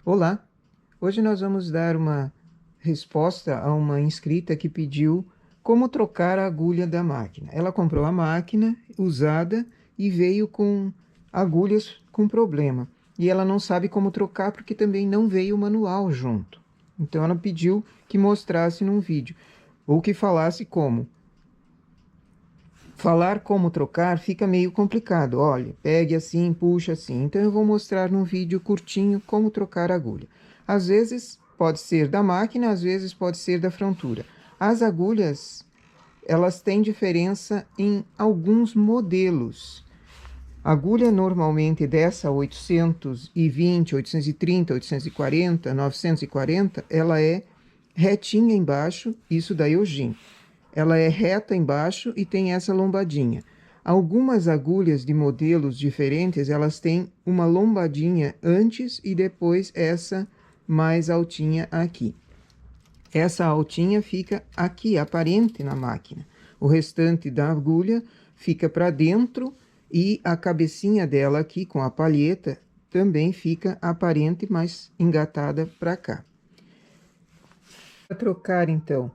Olá! Hoje nós vamos dar uma resposta a uma inscrita que pediu como trocar a agulha da máquina. Ela comprou a máquina usada e veio com agulhas com problema. E ela não sabe como trocar porque também não veio o manual junto. Então ela pediu que mostrasse num vídeo, ou que falasse como. Falar como trocar fica meio complicado. Olha, pegue assim, puxa assim. Então eu vou mostrar num vídeo curtinho como trocar a agulha. Às vezes pode ser da máquina, às vezes pode ser da frontura. As agulhas, elas têm diferença em alguns modelos. A agulha normalmente dessa 820, 830, 840, 940, ela é retinha embaixo, isso da Eugene. Ela é reta embaixo e tem essa lombadinha. Algumas agulhas de modelos diferentes, elas têm uma lombadinha antes e depois essa mais altinha aqui. Essa altinha fica aqui, aparente na máquina. O restante da agulha fica para dentro e a cabecinha dela aqui com a palheta também fica aparente, mas engatada para cá. Para trocar então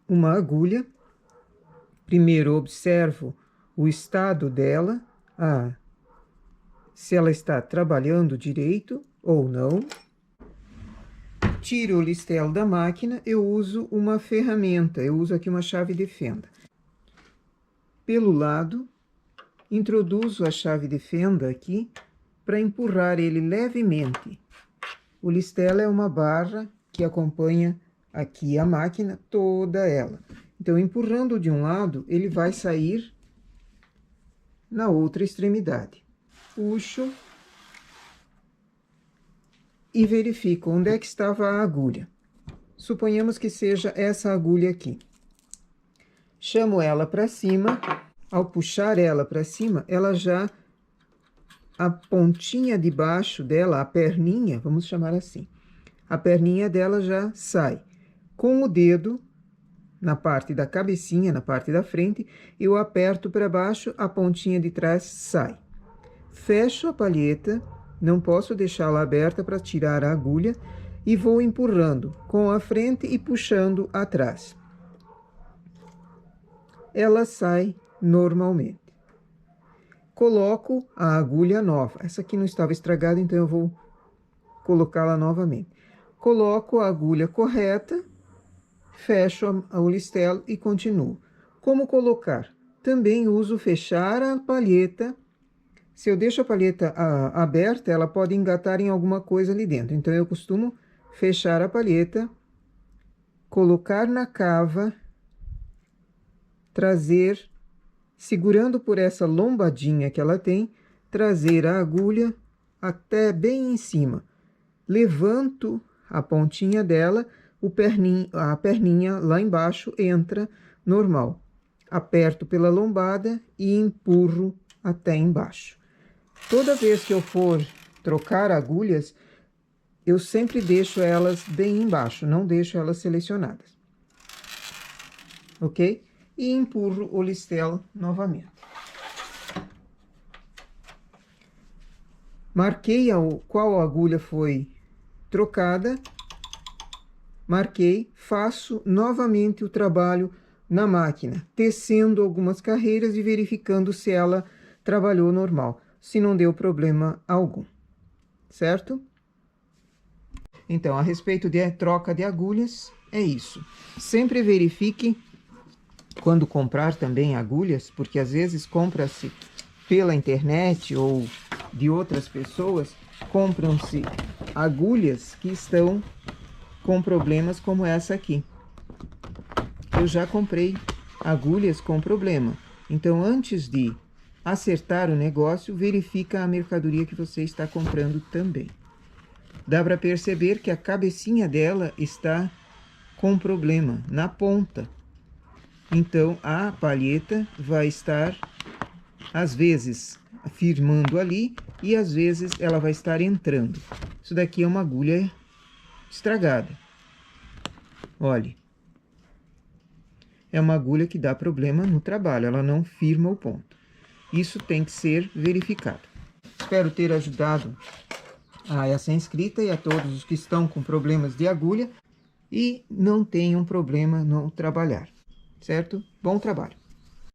uma agulha, primeiro observo o estado dela, se ela está trabalhando direito ou não. Tiro o listelo da máquina, eu uso uma ferramenta, eu uso aqui uma chave de fenda. Pelo lado, introduzo a chave de fenda aqui para empurrar ele levemente. O listelo é uma barra que acompanha aqui a máquina, toda ela. Então, empurrando de um lado, ele vai sair na outra extremidade. Puxo e verifico onde é que estava a agulha. Suponhamos que seja essa agulha aqui. Chamo ela para cima. Ao puxar ela para cima, ela já... A pontinha de baixo dela, a perninha, vamos chamar assim. A perninha dela já sai. Com o dedo, na parte da cabecinha, na parte da frente, eu aperto para baixo, a pontinha de trás sai. Fecho a palheta, não posso deixá-la aberta para tirar a agulha, e vou empurrando com a frente e puxando atrás. Ela sai normalmente. Coloco a agulha nova. Essa aqui não estava estragada, então eu vou colocá-la novamente. Coloco a agulha correta, fecho o listelo e continuo. Como colocar? Também uso fechar a palheta. Se eu deixo a palheta aberta, ela pode engatar em alguma coisa ali dentro. Então, eu costumo fechar a palheta, colocar na cava, trazer, segurando por essa lombadinha que ela tem, trazer a agulha até bem em cima. Levanto a pontinha dela, a perninha lá embaixo entra normal. Aperto pela lombada e empurro até embaixo. Toda vez que eu for trocar agulhas, eu sempre deixo elas bem embaixo, não deixo elas selecionadas. Ok? E empurro o listelo novamente. Marquei qual agulha foi trocada. Marquei, faço novamente o trabalho na máquina, tecendo algumas carreiras e verificando se ela trabalhou normal, se não deu problema algum, certo? Então, a respeito de troca de agulhas, é isso. Sempre verifique, quando comprar também agulhas, porque às vezes compra-se pela internet ou de outras pessoas, compram-se agulhas que estão com problemas como essa aqui. Eu já comprei agulhas com problema. Então, antes de acertar o negócio, verifica a mercadoria que você está comprando também. Dá para perceber que a cabecinha dela está com problema na ponta. Então, a palheta vai estar, às vezes, firmando ali e às vezes ela vai estar entrando. Isso daqui é uma agulha estragada. Olhe, é uma agulha que dá problema no trabalho, ela não firma o ponto. Isso tem que ser verificado. Espero ter ajudado a essa inscrita e a todos os que estão com problemas de agulha e não tenham problema no trabalhar, certo? Bom trabalho!